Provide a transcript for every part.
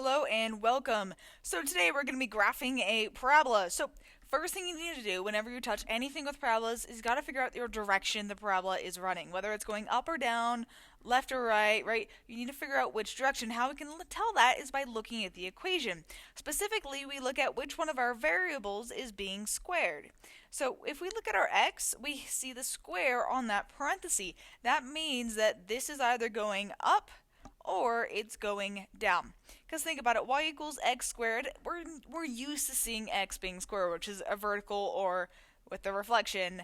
Hello and welcome. So today we're going to be graphing a parabola. So first thing you need to do whenever you touch anything with parabolas is you got to figure out your direction the parabola is running, whether it's going up or down, left or right, right? You need to figure out which direction. How we can tell that is by looking at the equation. Specifically, we look at which one of our variables is being squared. So if we look at our x, we see the square on that parenthesis. That means that this is either going up or it's going down. Because think about it, y equals x squared, we're used to seeing x being squared, which is a vertical or with the reflection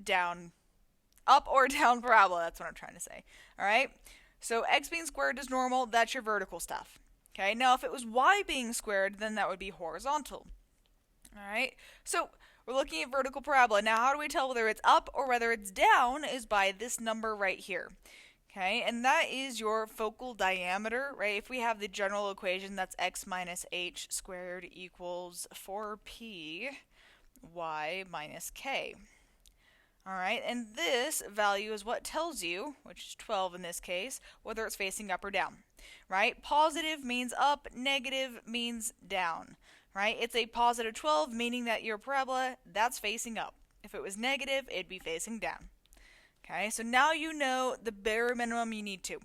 down, up or down parabola, that's what I'm trying to say. Alright, so x being squared is normal, that's your vertical stuff. Okay, now if it was y being squared, then that would be horizontal. Alright, so we're looking at vertical parabola. Now how do we tell whether it's up or whether it's down is by this number right here. Okay, and that is your focal diameter, right? If we have the general equation, that's x minus h squared equals 4p y minus k. Alright, and this value is what tells you, which is 12 in this case, whether it's facing up or down, right? Positive means up, negative means down, right? It's a positive 12, meaning that your parabola, that's facing up. If it was negative, it'd be facing down. Okay, so now you know the bare minimum you need to.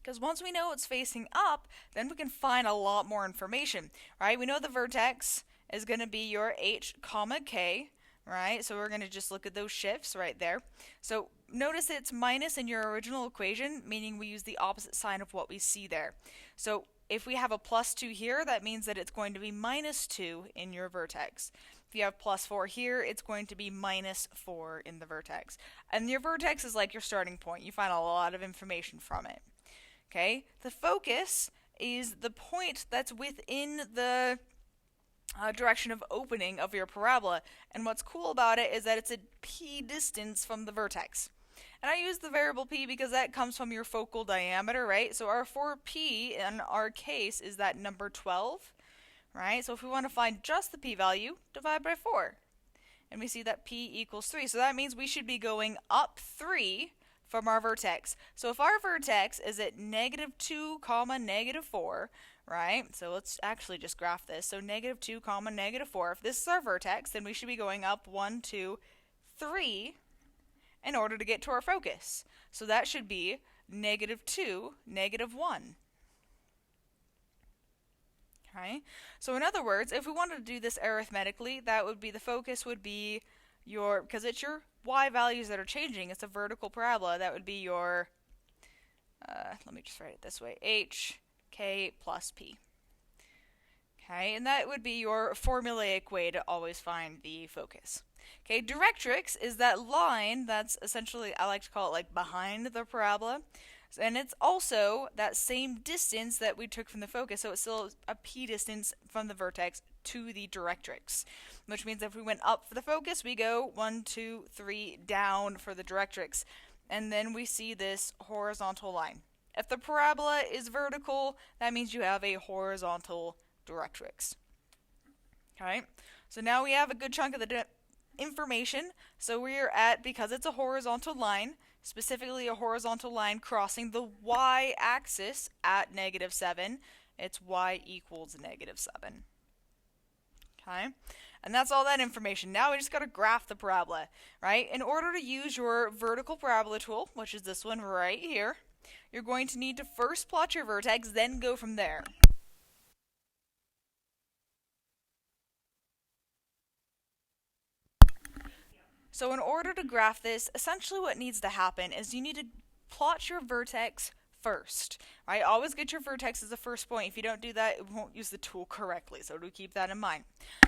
Because once we know it's facing up, then we can find a lot more information, right? We know the vertex is going to be your h comma k, right? So we're going to just look at those shifts right there. So notice it's minus in your original equation, meaning we use the opposite sign of what we see there. So if we have a plus 2 here, that means that it's going to be minus 2 in your vertex. If you have plus 4 here, it's going to be minus 4 in the vertex. And your vertex is like your starting point. You find a lot of information from it. Okay? The focus is the point that's within the direction of opening of your parabola. And what's cool about it is that it's a p distance from the vertex. And I use the variable p because that comes from your focal diameter, right? So our 4p in our case is that number 12. Right? So if we want to find just the p-value, divide by 4. And we see that p equals 3. So that means we should be going up 3 from our vertex. So if our vertex is at negative 2 comma negative 4, right? So let's actually just graph this. So negative 2 comma negative 4. If this is our vertex, then we should be going up 1, 2, 3 in order to get to our focus. So that should be negative 2, negative 1. Okay? So in other words, if we wanted to do this arithmetically, that would be the focus would be your, because it's your y values that are changing, it's a vertical parabola, that would be your, let me just write it this way, h, k plus p. Okay, and that would be your formulaic way to always find the focus. Okay, directrix is that line that's essentially, I like to call it like behind the parabola. And it's also that same distance that we took from the focus, so it's still a p distance from the vertex to the directrix. Which means if we went up for the focus, we go 1, 2, 3 down for the directrix. And then we see this horizontal line. If the parabola is vertical, that means you have a horizontal directrix. Okay, so now we have a good chunk of the information. So we're at, because it's a horizontal line, specifically a horizontal line crossing the y-axis at negative 7. It's y equals negative 7. Okay? And that's all that information. Now we just got to graph the parabola, right? In order to use your vertical parabola tool, which is this one right here, you're going to need to first plot your vertex, then go from there. So in order to graph this, essentially what needs to happen is you need to plot your vertex first. Right? Always get your vertex as the first point. If you don't do that, it won't use the tool correctly, so do keep that in mind.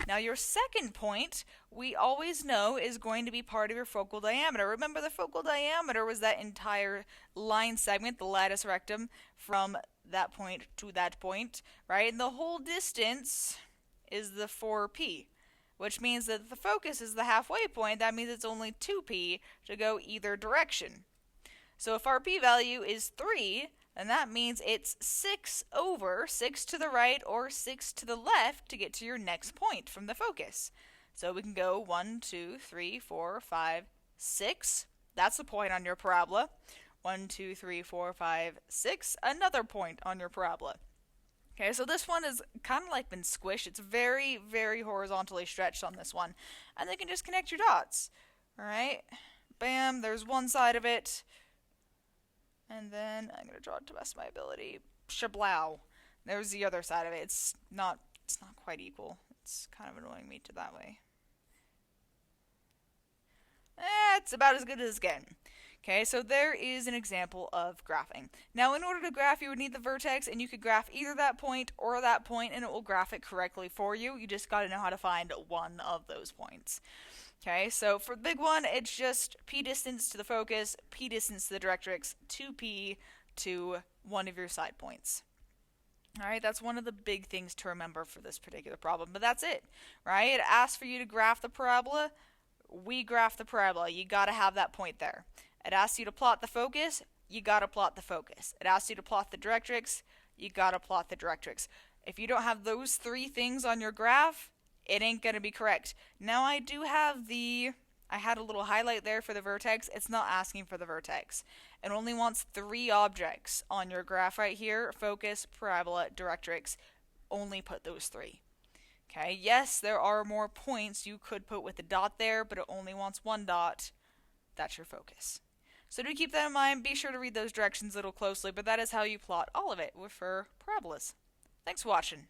Now your second point, we always know, is going to be part of your focal diameter. Remember, the focal diameter was that entire line segment, the latus rectum, from that point to that point, right? And the whole distance is the 4p. Which means that the focus is the halfway point. That means it's only 2p to go either direction. So if our p-value is 3, then that means it's 6 over, 6 to the right or 6 to the left to get to your next point from the focus. So we can go 1, 2, 3, 4, 5, 6. That's the point on your parabola. 1, 2, 3, 4, 5, 6. Another point on your parabola. Okay, so this one is kind of like been squished. It's very, very horizontally stretched on this one. And then you can just connect your dots. Alright, bam, there's one side of it. And then I'm going to draw it to the best of my ability. Shablow. There's the other side of it. It's not quite equal. It's kind of annoying me to that way. It's about as good as it's getting. Okay, so there is an example of graphing. Now, in order to graph, you would need the vertex, and you could graph either that point or that point, and it will graph it correctly for you. You just got to know how to find one of those points. Okay, so for the big one, it's just p distance to the focus, p distance to the directrix, 2p to one of your side points. Alright, that's one of the big things to remember for this particular problem, but that's it, right? It asks for you to graph the parabola. We graph the parabola. You gotta have that point there. It asks you to plot the focus. You gotta plot the focus. It asks you to plot the directrix. You gotta plot the directrix. If you don't have those three things on your graph, it ain't gonna be correct. Now I do have I had a little highlight there for the vertex. It's not asking for the vertex. It only wants three objects on your graph right here: focus, parabola, directrix. Only put those three. Okay, yes, there are more points you could put with the dot there, but it only wants one dot. That's your focus. So do keep that in mind. Be sure to read those directions a little closely, but that is how you plot all of it for parabolas. Thanks for watching.